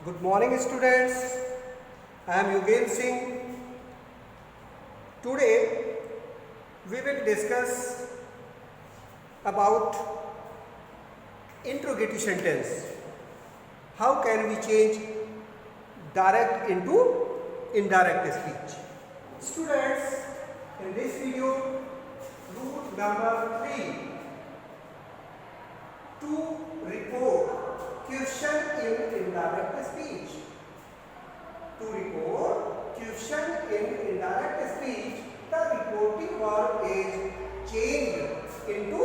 Good morning, students. I am Yugen Singh. Today we will discuss about interrogative sentence. How can we change direct into indirect speech? Students, in this video, rule number 3, to report question in indirect speech. To report question in indirect speech, the reporting verb is changed into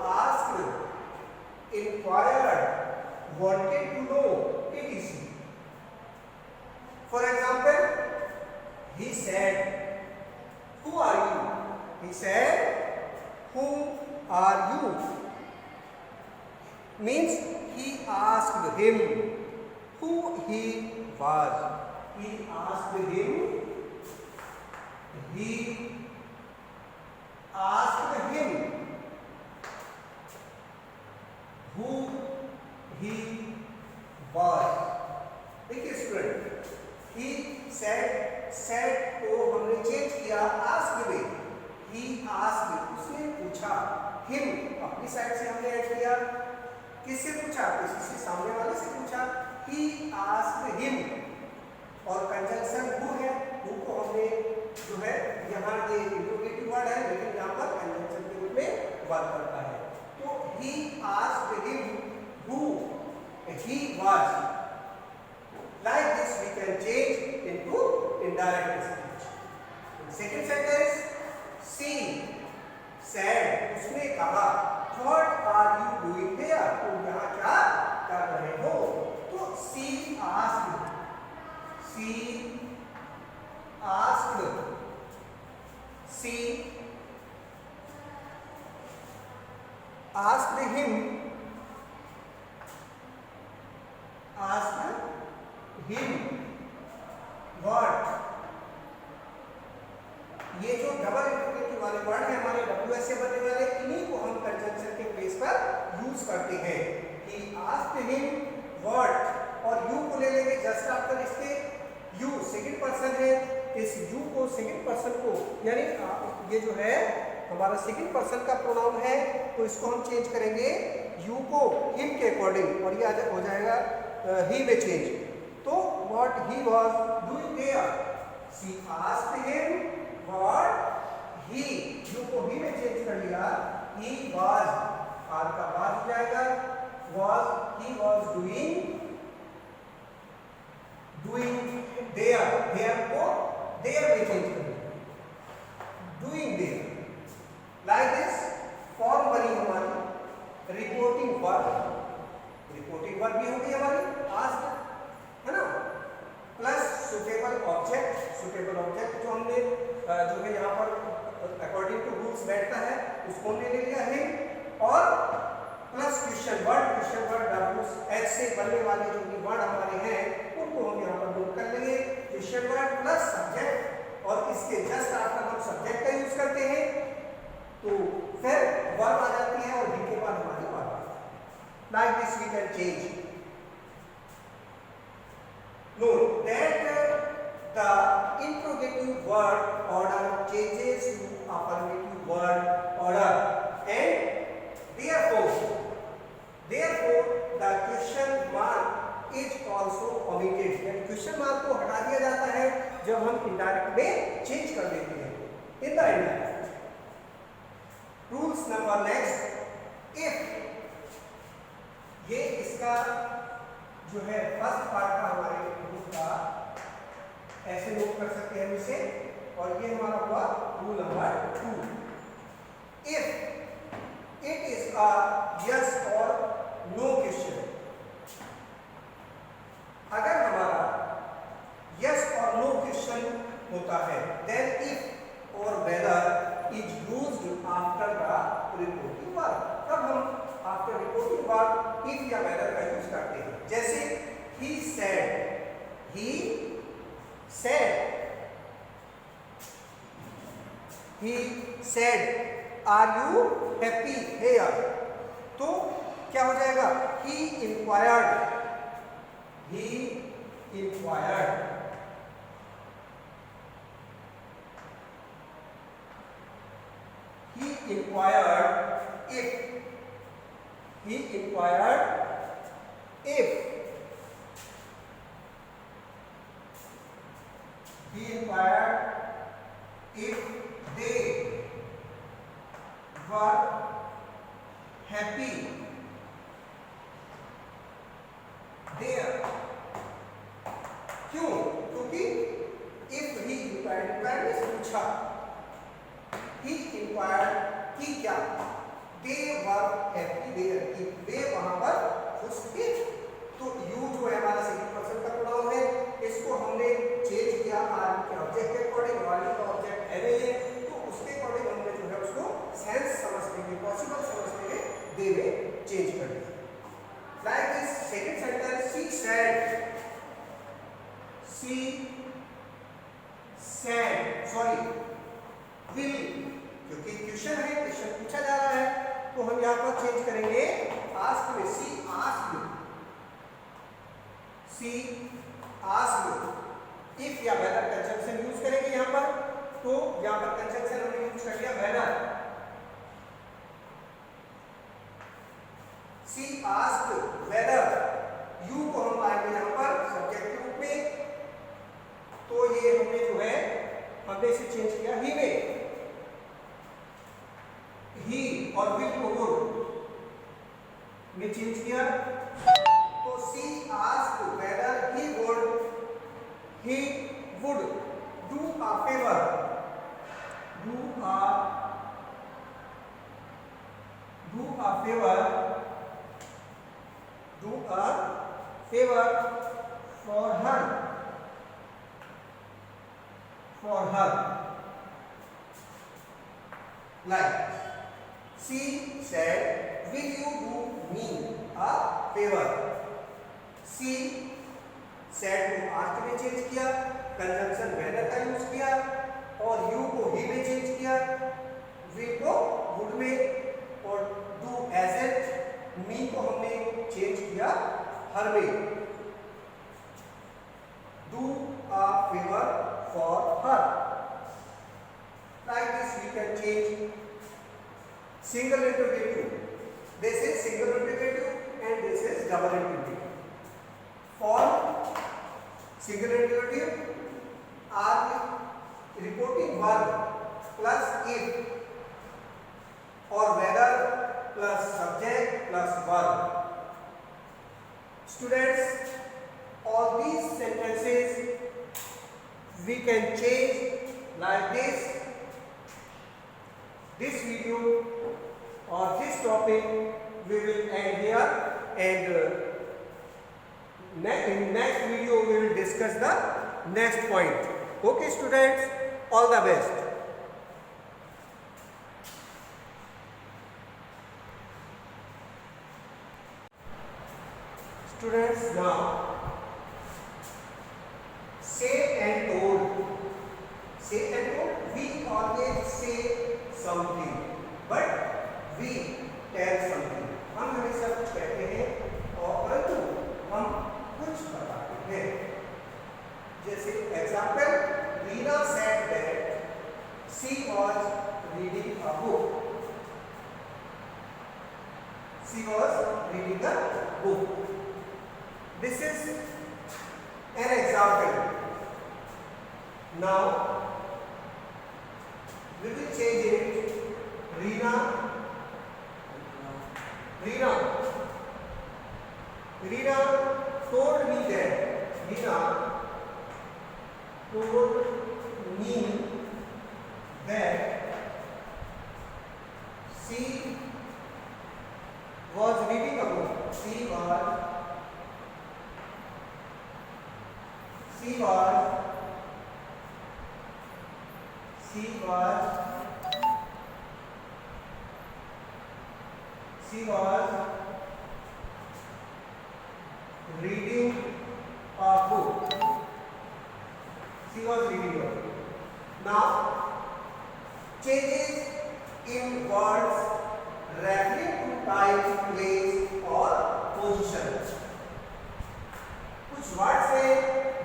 asked, inquired, wanted to know, etc. For example, he said, "Who are you?" He said, "Who are you?" Means he asked him who he was. He asked him, he asked him who he was. देखिए student, he said को हमने change किया asked में. he asked, उसने पूछा. him अपनी side से हमने ऐड किया. किससे पूछा? किसी से, सामने वाले से पूछा. he asked him. और कंजंक्शन who है, who को हमने जो है यहाँ ये इंट्रोगेटिव वर्ड है, लेकिन यहाँ पर कंजंक्शन के रूप में वर्क करता है. तो he asked him who he was. Like this we can change into indirect speech. Second sentence, she said, उसने कहा, what are you doing here? तुम यहाँ क्या कर रहे हो? तो she asked him what? ये जो डबल इंट्रोगेटिव वाले वर्ड है हमारे WS से बनने वाले, इन्हीं को हम कंजंक्शन के प्लेस पर यूज करते हैं. He asked him what, और you को ले लेंगे जस्ट आफ्टर इसके. you सेकंड पर्सन है, इस you को सेकंड पर्सन को, यानी ये जो है हमारा सेकंड पर्सन का प्रोनाउन है, तो इसको हम चेंज करेंगे you को him के अकॉर्डिंग, और ये हो जाएगा he में चेंज. तो what he was doing there, she asked him what he, you को he में चेंज कर लिया. he was, r का was हो जाएगा, was, he was doing there को there में चेंज कर लिया, doing there. Like this form बनी हमारी रिपोर्टिंग वर्ब. रिपोर्टिंग वर्ब भी हो गई हमारी asked, है ना, प्लस सुटेबल ऑब्जेक्ट जो हमने जो है यहाँ पर अकॉर्डिंग टू रूल्स बैठता है, उसको हमने ले लिया है. और प्लस क्वेश्चन वर्ड WH से बनने वाले जो भी वर्ड हमारे हैं उनको हम यहाँ पर नोट कर लेंगे. क्वेश्चन वर्ड प्लस सब्जेक्ट, और इसके जस्ट आफ्टर हम सब्जेक्ट का यूज करते हैं, तो फिर वर्ब आ जाती है, और भी के बाद हमारी वर्ब आती है. Like this we can change. Note that the interrogative word order changes to affirmative word order, and therefore the question mark is also omitted. यानी क्वेश्चन मार्क को हटा दिया जाता है जब हम इनडायरेक्ट में चेंज कर देते हैं in the indirect. Rules number next, if, ये इसका जो है फर्स्ट पार्ट का हमारे रूल का ऐसे नोट कर सकते हैं इसे, और ये हमारा हुआ rule number 2. If it is a yes और नो क्वेश्चन, अगर हमारा यस और नो क्वेश्चन होता है, देन इफ और whether is used after the reporting verb. तब हम आफ्टर रिपोर्टिंग वर्ब इफ या वेदर का यूज करते हैं. जैसे he said are you happy here? तो क्या हो जाएगा? he inquired inquired if he inquired if he inquired if they were happy there. क्यों? क्योंकि if he inquired पूछा, he inquired कि क्या, they were happy there, कि वे वहां पर खुश थे। तो you जो है हमारा सेकंड पर्सन का प्रोनाउन है, इसको हमने चेंज किया आर के ऑब्जेक्ट के अकॉर्डिंग, वाली का ऑब्जेक्ट एवे है, तो उसके अकॉर्डिंग हमने जो है उसको सेंस समझने के पॉसिबल समझने के दे में चेंज कर दिया। Like this second sentence, she said will, क्योंकि क्वेश्चन है, क्वेश्चन पूछा जा रहा है, तो हम यहाँ पर चेंज करेंगे आस्क में, she asked if या whether कंजंक्शन यूज करेंगे यहाँ पर, तो यहाँ पर कंजंक्शन हमने यूज कर लिया whether। she asked whether, you को हम लाएंगे यहाँ पर सब्जेक्ट के रूप में, तो ये हमने जो है हमने इसे चेंज किया ही में, ही और विल को वुड में चेंज किया। तो she asked whether he would do a favor for her, like she said, will you do me a favor? she said को asked में चेंज किया, कंजंक्शन whether का यूज किया, और you को he में चेंज किया, will को would में, और do as it, me को हमने चेंज किया her में। do a favor for her, like this we can change single interrogative, this is single interrogative and this is double interrogative। for single interrogative are reporting verb plus if or whether plus subject plus verb। Students, all these sentences we can change like this video or this topic we will end here, and in next video we will discuss the next point. Okay students, all the best. Students, now say and told, we always say something but we tell something। हम हमेशा कुछ कहते हैं और परंतु हम कुछ बताते हैं। जैसे example, Reena said that she was reading a book, this is an example। now we will change it, Reena told me that she was reading a book, she was reading a book, now changes in words referring to time, place or position। कुछ words हैं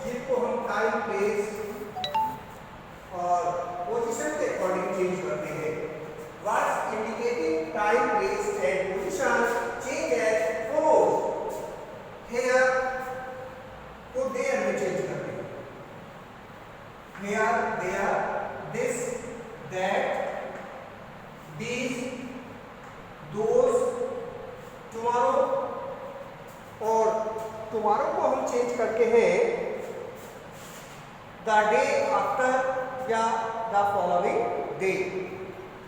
जिनको हम time, place और position के according change करते हैं। Words indicating time, place and position change as follows. Here को there में चेंज करते हैं. Here, there, this, that, these, those, tomorrow. और tomorrow को हम चेंज करके हैं the day after या the following day.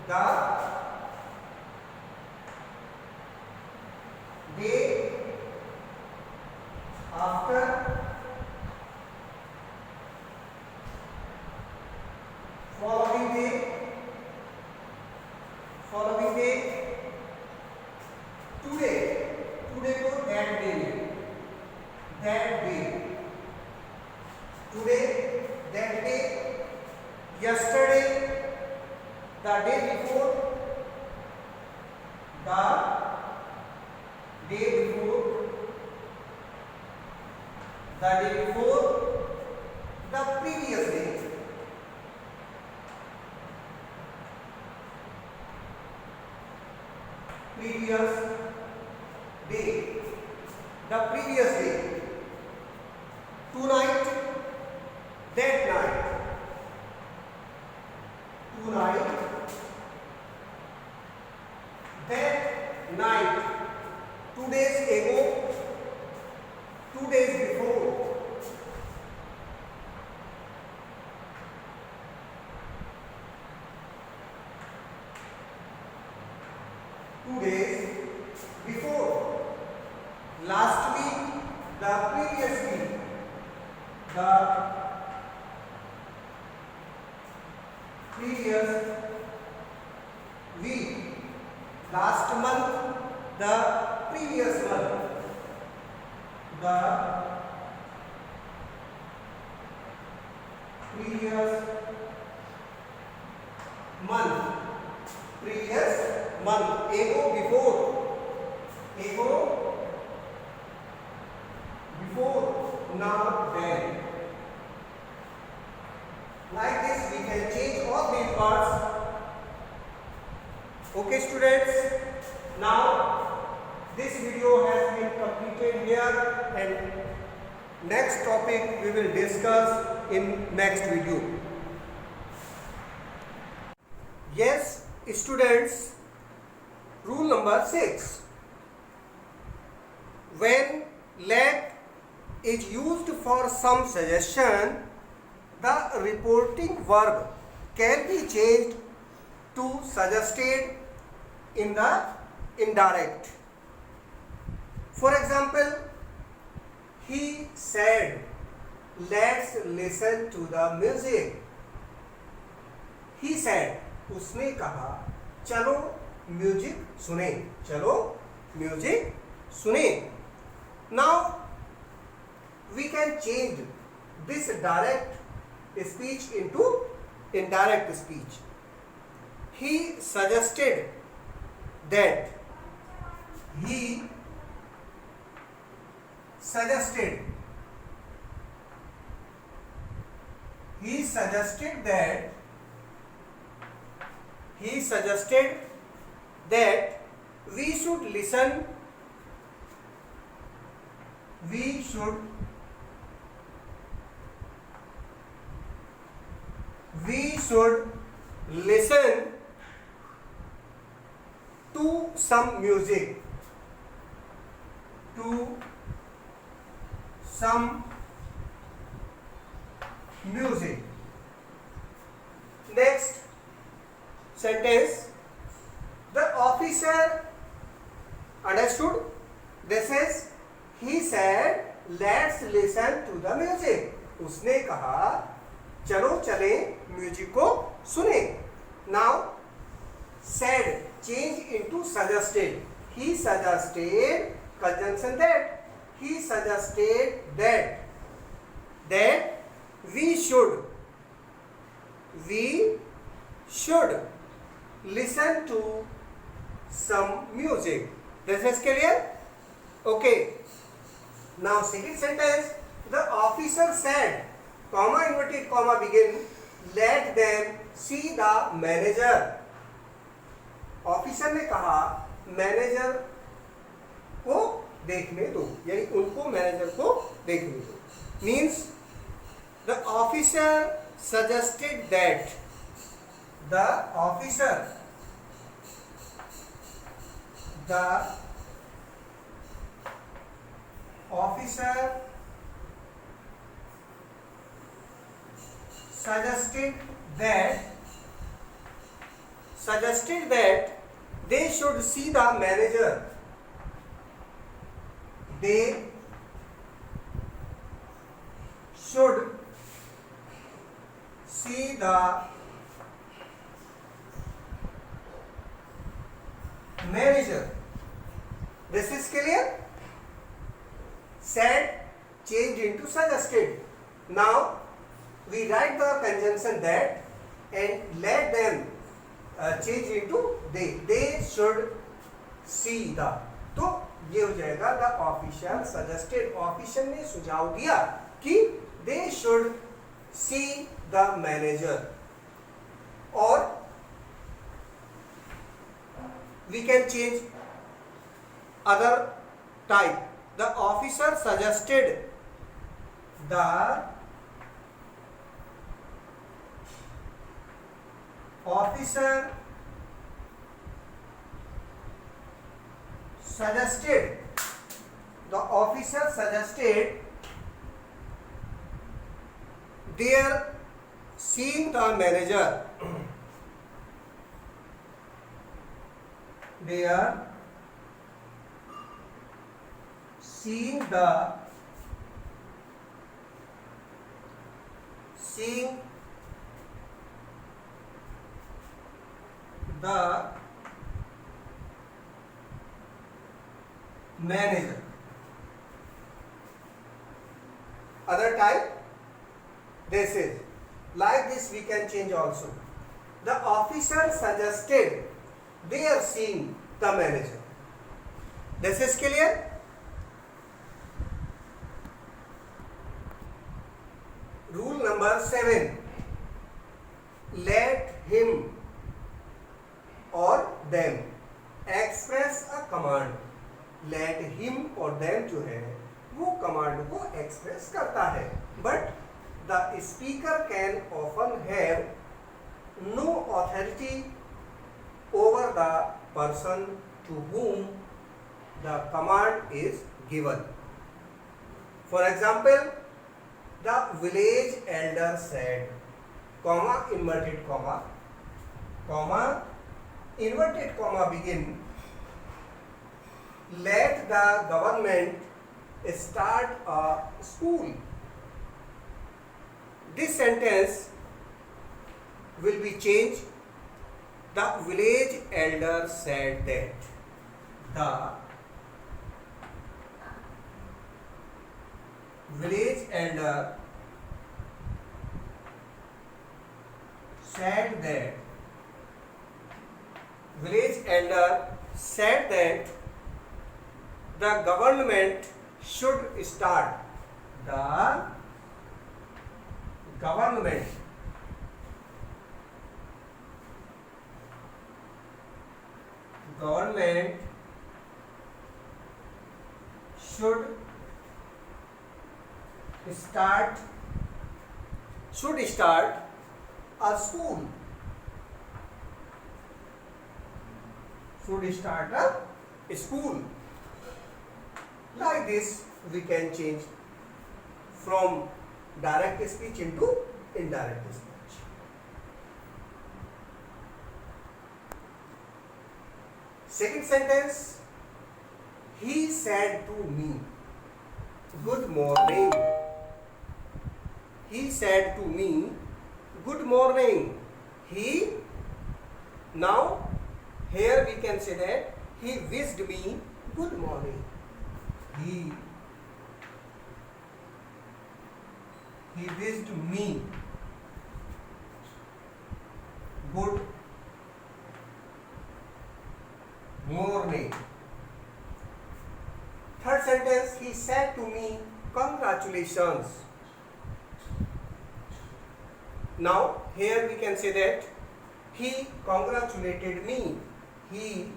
The day after following day today को that day today that day yesterday the day before the day before the day before the previous day the previous day tonight that night tonight that night 2 days ago 2 days before 2 days before last week the previous week the previous week last month the previous month the previous month ago before now then. Like this we can change all these words. Okay students, now this video has been completed here and next topic we will discuss in next video. Yes students, rule number 6. When let is used for some suggestion, the reporting verb can be changed to suggested in the indirect. For example, he said, let's listen to the music. He said, उसने कहा चलो music सुने, चलो music सुने. Now we can change this direct speech into indirect speech. He suggested that. He suggested that we should listen to some music, Next sentence, the officer understood. This is, he said, let's listen to the music. उसने कहा चलो चले music को सुने. Now said change into suggested. He suggested, conjunction that. He suggested that we should listen to some music. This is clear? Okay. Now second sentence, the officer said, comma inverted comma begin, let them see the manager. Officer ने कहा manager को देखने दो, यानी उनको manager को देखने दो. Means the officer suggested that the officer suggested that they should see the manager. They should see the manager. This is clear? Said changed into suggested. Now we write the conjunction that and let them change into they. They should see the. तो ये हो जाएगा the officer suggested. Officer ने सुझाव दिया कि they should see the manager. और we can change other type. The officer suggested the officer suggested their seeing the manager. They are seeing the manager. Other type, this is like this. We can change also. The officer suggested they are seeing the manager. This is clear? Rule number 7. Let him or them express a command. Let him or them जो है वो command को express करता है. But the speaker can often have no authority over the person to whom the command is given. For example, the village elder said, comma, inverted comma, inverted comma begin, let the government start a school. This sentence will be changed. The village elder said that. The village elder said that. Village elder said that the government should start. The government should start a school. Should start a school. Like this, we can change from direct speech into indirect speech. Second sentence, he said to me, good morning. He said to me, good morning. He, now here we can say that he wished me good morning. He wished me good morning. Third sentence, he said to me, congratulations. Now here we can say that he congratulated me. he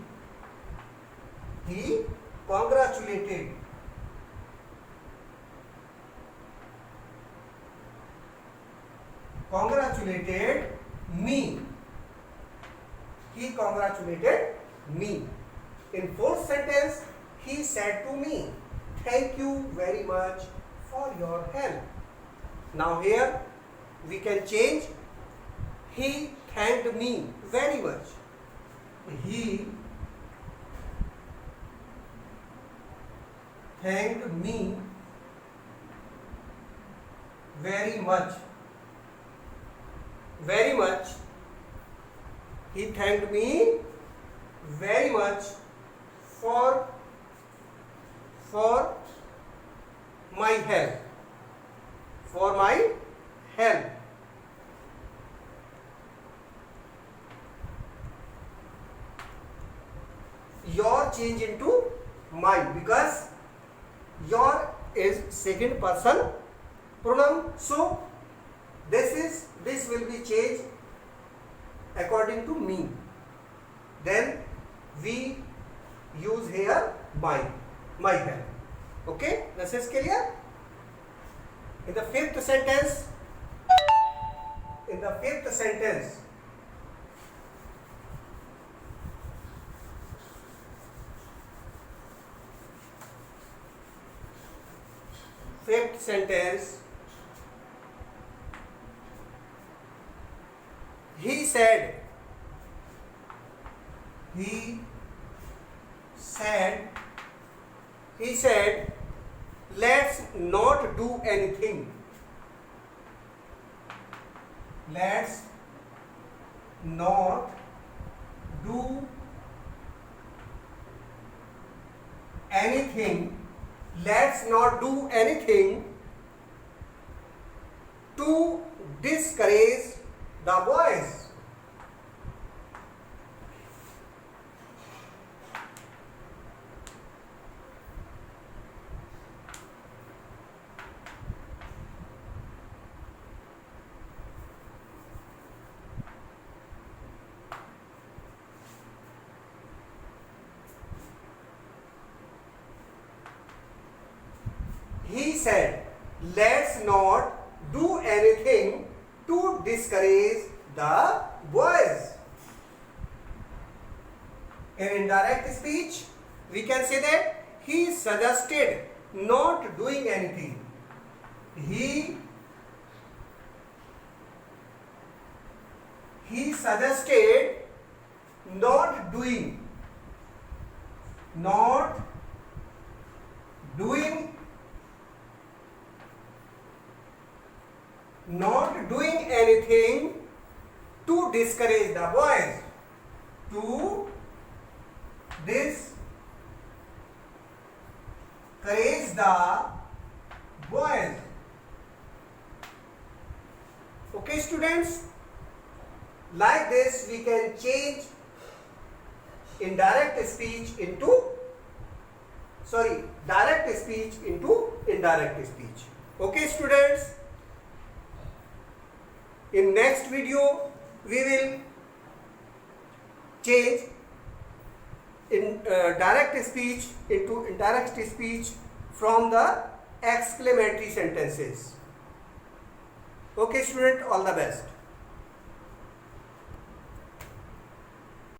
congratulated me. He congratulated me. In fourth sentence, he said to me, thank you very much for your help. Now here we can change, he thanked me very much. He thanked me very much. Very much. He thanked me very much for my help. For my help. Your change into my, because your is second person pronoun, so this will be changed according to me. Then we use here my help. Okay, this is clear. In the fifth sentence, he said, let's not do anything. Let's not do anything. Let's not do anything to discourage the boys. He said, let's not do anything to discourage the boys. In indirect speech, we can say that he suggested not doing anything. He suggested not doing anything to discourage the boys. To discourage the boys. Okay, students, like this we can change direct speech into indirect speech. Okay, students, in next video we will change direct speech into indirect speech from the exclamatory sentences. Okay, student, all the best.